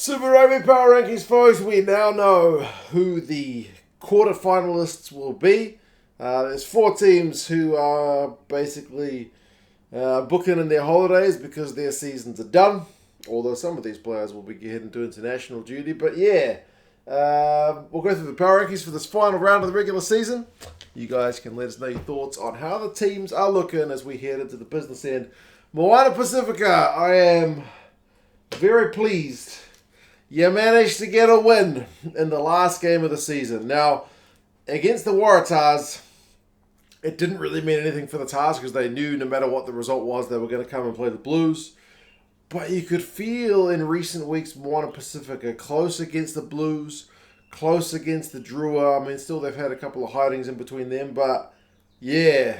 Super Rugby Power Rankings, folks. We now know who the quarterfinalists will be. There's 4 teams who are basically booking in their holidays because their seasons are done. Although some of these players will be heading to international duty. But yeah, we'll go through the Power Rankings for this final round of the regular season. You guys can let us know your thoughts on how the teams are looking as we head into the business end. Moana, Pasifika, I am very pleased. You managed to get a win in the last game of the season. Now, against the Waratahs, it didn't really mean anything for the Tars because they knew no matter what the result was, they were going to come and play the Blues. But you could feel in recent weeks Moana Pasifika close against the Blues, close against the Drua. I mean, still they've had a couple of hidings in between them, but yeah,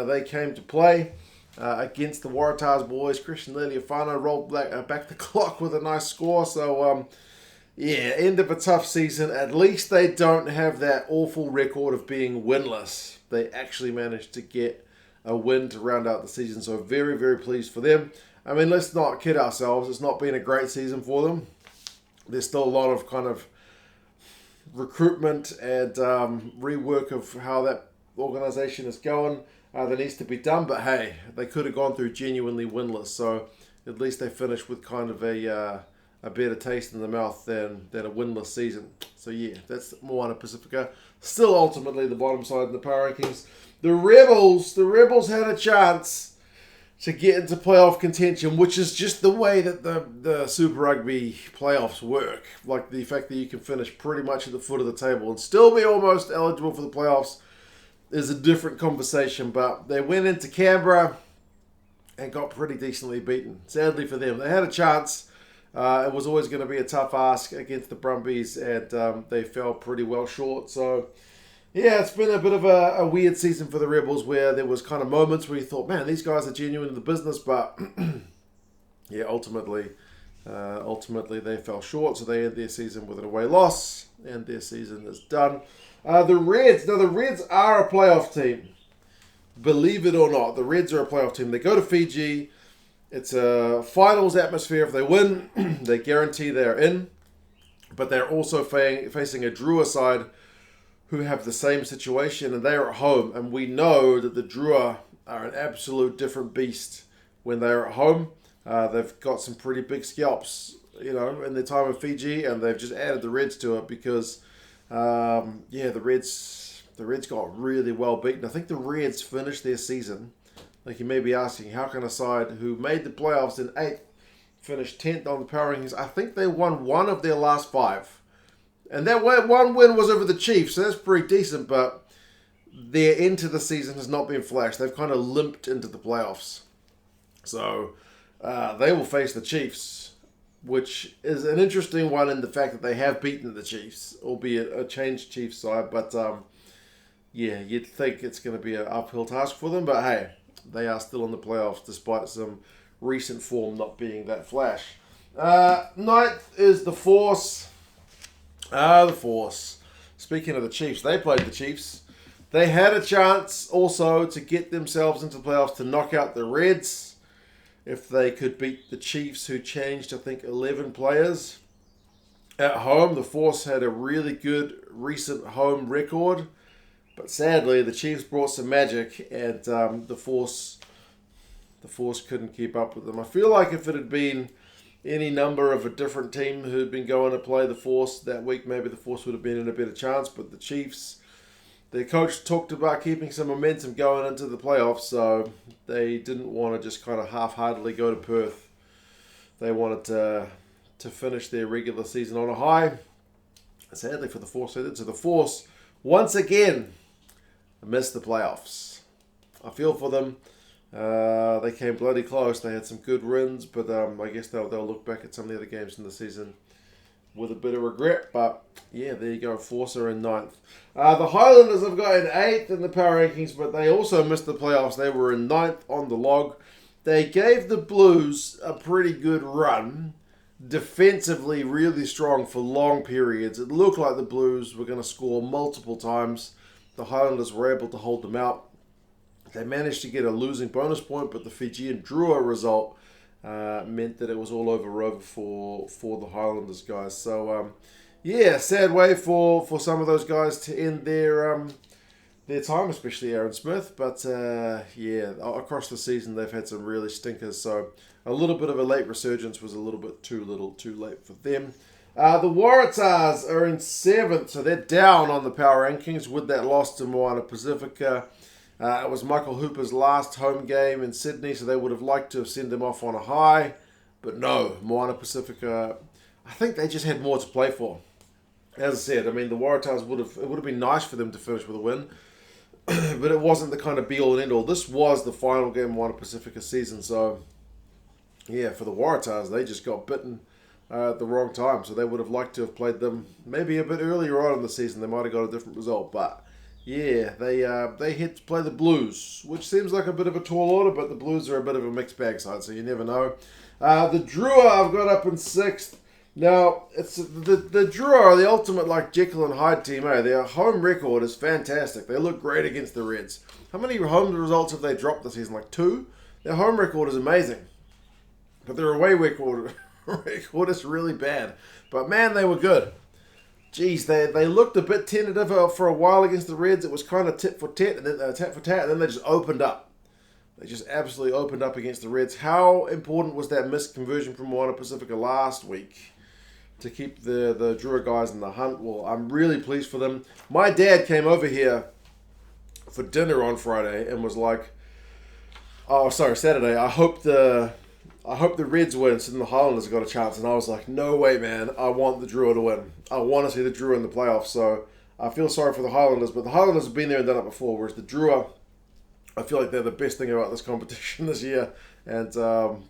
they came to play against the Waratahs boys. Christian Lealiafano rolled back the clock with a nice score. So, yeah, end of a tough season. At least they don't have that awful record of being winless. They actually managed to get a win to round out the season. So very, very pleased for them. I mean, let's not kid ourselves. It's not been a great season for them. There's still a lot of kind of recruitment and rework of how that organisation is going that needs to be done. But hey, they could have gone through genuinely winless. So at least they finished with kind of a better taste in the mouth than a winless season. So yeah, that's Moana Pasifika. Still ultimately the bottom side in the power rankings. The Rebels had a chance to get into playoff contention, which is just the way that the Super Rugby playoffs work. Like the fact that you can finish pretty much at the foot of the table and still be almost eligible for the playoffs is a different conversation. But they went into Canberra and got pretty decently beaten. Sadly for them, they had a chance. It was always going to be a tough ask against the Brumbies, and they fell pretty well short. So yeah, it's been a bit of a weird season for the Rebels where there was kind of moments where you thought, man, these guys are genuine in the business, but yeah, ultimately they fell short, so they end their season with an away loss, and their season is done. The Reds are a playoff team. Believe it or not, the Reds are a playoff team. They go to Fiji. It's a finals atmosphere. If they win, they guarantee they're in, but they're also facing a Drua side who have the same situation, and they're at home. And we know that the Drua are an absolute different beast when they're at home. They've got some pretty big scalps, in their time in Fiji, and they've just added the Reds to it because, the Reds got really well beaten. I think the Reds finished their season. Like you may be asking, how can a side who made the playoffs in 8th finish 10th on the power rankings? I think they won 1 of their last 5. And that one win was over the Chiefs, so that's pretty decent, but their end to the season has not been flashed. They've kind of limped into the playoffs. So they will face the Chiefs, which is an interesting one in the fact that they have beaten the Chiefs, albeit a changed Chiefs side. But yeah, you'd think it's going to be an uphill task for them, but hey, they are still in the playoffs despite some recent form not being that flash. 9th is the Force. The Force. Speaking of the Chiefs, they played the Chiefs. They had a chance also to get themselves into the playoffs to knock out the Reds if they could beat the Chiefs, who changed, I think, 11 players. At home, the Force had a really good recent home record, but sadly, the Chiefs brought some magic, and the Force couldn't keep up with them. I feel like if it had been any number of a different team who'd been going to play the Force that week, maybe the Force would have been in a better chance. But the Chiefs, their coach talked about keeping some momentum going into the playoffs, so they didn't want to just kind of half-heartedly go to Perth. They wanted to finish their regular season on a high. Sadly for the Force, they did. So the Force, once again, missed the playoffs. I feel for them. They came bloody close. They had some good wins, but I guess they'll look back at some of the other games in the season with a bit of regret. But yeah, there you go. Force are in 9th. The Highlanders have got in 8th in the power rankings, but they also missed the playoffs. They were in 9th on the log. They gave the Blues a pretty good run. Defensively, really strong for long periods. It looked like the Blues were going to score multiple times. The Highlanders were able to hold them out. They managed to get a losing bonus point, but the Fijian Drua result meant that it was all over for the Highlanders guys. So yeah, sad way for some of those guys to end their time, especially Aaron Smith. But yeah, across the season they've had some really stinkers. So a little bit of a late resurgence was a little bit too late for them. The Waratahs are in 7th, so they're down on the power rankings with that loss to Moana Pasifika. It was Michael Hooper's last home game in Sydney, so they would have liked to have sent him off on a high. But no, Moana Pasifika, I think they just had more to play for. As I said, I mean, the Waratahs would have been nice for them to finish with a win, but it wasn't the kind of be-all and end-all. This was the final game of Moana Pasifika season, so yeah, for the Waratahs, they just got bitten at the wrong time. So they would have liked to have played them maybe a bit earlier on in the season. They might have got a different result, but yeah, they had to play the Blues, which seems like a bit of a tall order, but the Blues are a bit of a mixed bag side, so you never know. The Drua I've got up in 6th. Now, it's the Drua are the ultimate like Jekyll and Hyde team. Their home record is fantastic. They look great against the Reds. How many home results have they dropped this season? Like 2? Their home record is amazing. But their away record is really bad. But man, they were good. Jeez, they looked a bit tentative for a while against the Reds. It was kind of tit for tat, and then they just opened up. They just absolutely opened up against the Reds. How important was that missed conversion from Moana Pasifika last week to keep the Drua guys in the hunt? Well, I'm really pleased for them. My dad came over here for dinner on Friday and was like, Saturday. I hope the Reds win so then the Highlanders got a chance. And I was like, no way, man. I want the Drua to win. I want to see the Drua in the playoffs. So I feel sorry for the Highlanders, but the Highlanders have been there and done it before, whereas the Drua, I feel like they're the best thing about this competition this year. And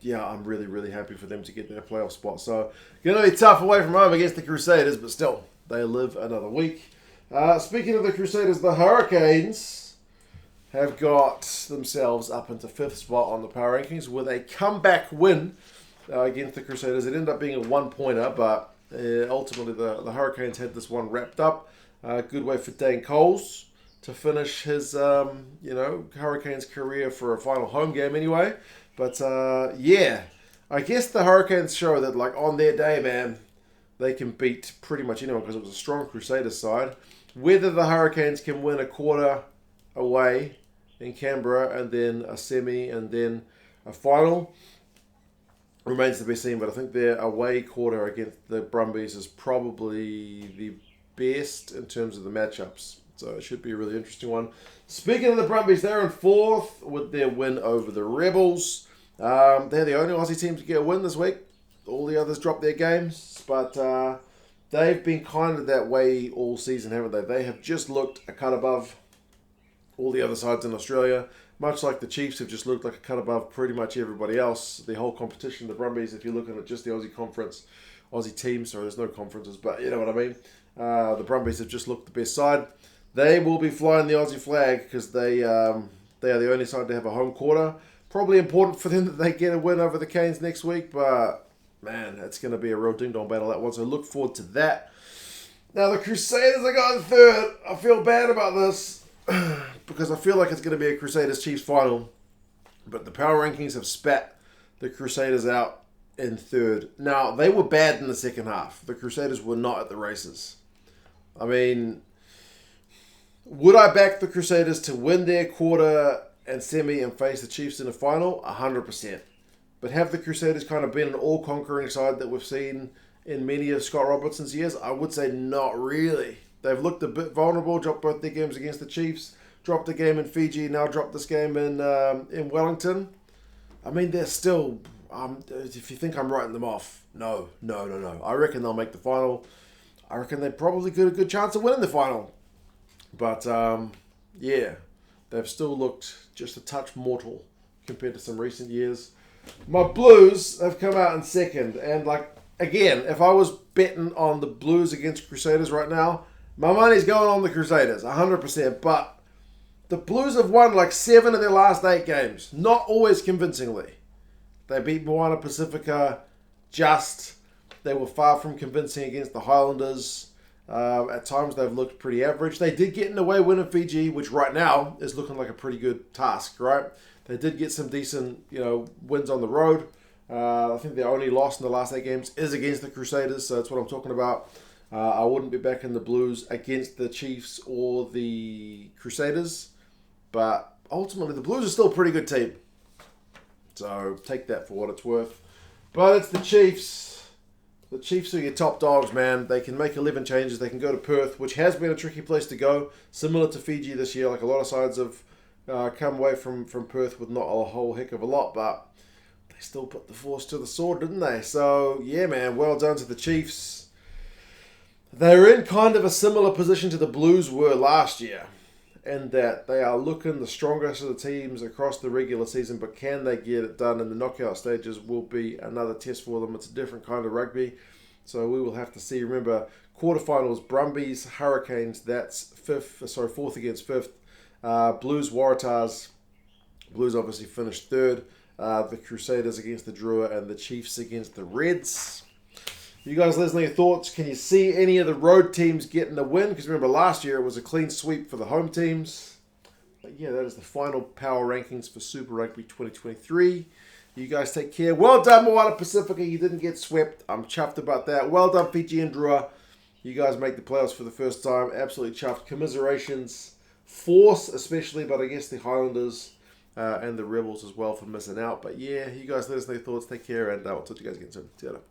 yeah, I'm really, really happy for them to get their playoff spot. So going to be tough away from home against the Crusaders, but still, they live another week. Speaking of the Crusaders, the Hurricanes have got themselves up into 5th spot on the power rankings with a comeback win against the Crusaders. It ended up being a 1-pointer, but ultimately the Hurricanes had this one wrapped up. Good way for Dane Coles to finish his Hurricanes career for a final home game anyway. But yeah, I guess the Hurricanes show that like on their day, man, they can beat pretty much anyone because it was a strong Crusaders side. Whether the Hurricanes can win a quarter away in Canberra and then a semi and then a final remains to be seen, but I think their away quarter against the Brumbies is probably the best in terms of the matchups, so it should be a really interesting one. Speaking of the Brumbies, they're in 4th with their win over the Rebels. They're the only Aussie team to get a win this week. All the others dropped their games, but they've been kind of that way all season, haven't they? They have just looked a cut above all the other sides in Australia, much like the Chiefs have just looked like a cut above pretty much everybody else. The whole competition, the Brumbies, if you're looking at just the Aussie conference, Aussie teams, sorry, there's no conferences, but you know what I mean. The Brumbies have just looked the best side. They will be flying the Aussie flag because they are the only side to have a home quarter. Probably important for them that they get a win over the Canes next week, but man, it's going to be a real ding-dong battle, that one, so look forward to that. Now, the Crusaders, I got in 3rd. I feel bad about this because I feel like it's going to be a Crusaders-Chiefs final, but the power rankings have spat the Crusaders out in 3rd. Now, they were bad in the second half. The Crusaders were not at the races. I mean, would I back the Crusaders to win their quarter and semi and face the Chiefs in the final? 100%. But have the Crusaders kind of been an all-conquering side that we've seen in many of Scott Robertson's years? I would say not really. They've looked a bit vulnerable, dropped both their games against the Chiefs, dropped a game in Fiji, now dropped this game in Wellington. I mean, they're still, if you think I'm writing them off, no. I reckon they'll make the final. I reckon they probably got a good chance of winning the final. But, yeah, they've still looked just a touch mortal compared to some recent years. My Blues have come out in 2nd. And, like, again, if I was betting on the Blues against Crusaders right now, my money's going on the Crusaders, 100%. But the Blues have won like 7 of their last 8 games. Not always convincingly. They beat Moana Pasifika just. They were far from convincing against the Highlanders. At times they've looked pretty average. They did get an away win in Fiji, which right now is looking like a pretty good task, right? They did get some decent, wins on the road. I think their only loss in the last 8 games is against the Crusaders, so that's what I'm talking about. I wouldn't be backing the Blues against the Chiefs or the Crusaders, but ultimately the Blues are still a pretty good team. So take that for what it's worth. But it's the Chiefs. The Chiefs are your top dogs, man. They can make 11 changes. They can go to Perth, which has been a tricky place to go, similar to Fiji this year. Like a lot of sides have come away from Perth with not a whole heck of a lot, but they still put the force to the sword, didn't they? So, yeah, man, well done to the Chiefs. They're in kind of a similar position to the Blues were last year, in that they are looking the strongest of the teams across the regular season, but can they get it done in the knockout stages will be another test for them. It's a different kind of rugby, so we will have to see. Remember, quarterfinals, Brumbies, Hurricanes, that's fourth against fifth. Blues, Waratahs. Blues obviously finished third. The Crusaders against the Drua and the Chiefs against the Reds. You guys let us know your thoughts. Can you see any of the road teams getting the win? Because remember, last year it was a clean sweep for the home teams. But yeah, that is the final power rankings for Super Rugby 2023. You guys take care. Well done, Moana, Pasifika. You didn't get swept. I'm chuffed about that. Well done, Fiji and Drua. You guys make the playoffs for the first time. Absolutely chuffed. Commiserations. Force, especially, but I guess the Highlanders and the Rebels as well for missing out. But yeah, you guys let us know your thoughts. Take care, and I'll talk to you guys again soon. See you later.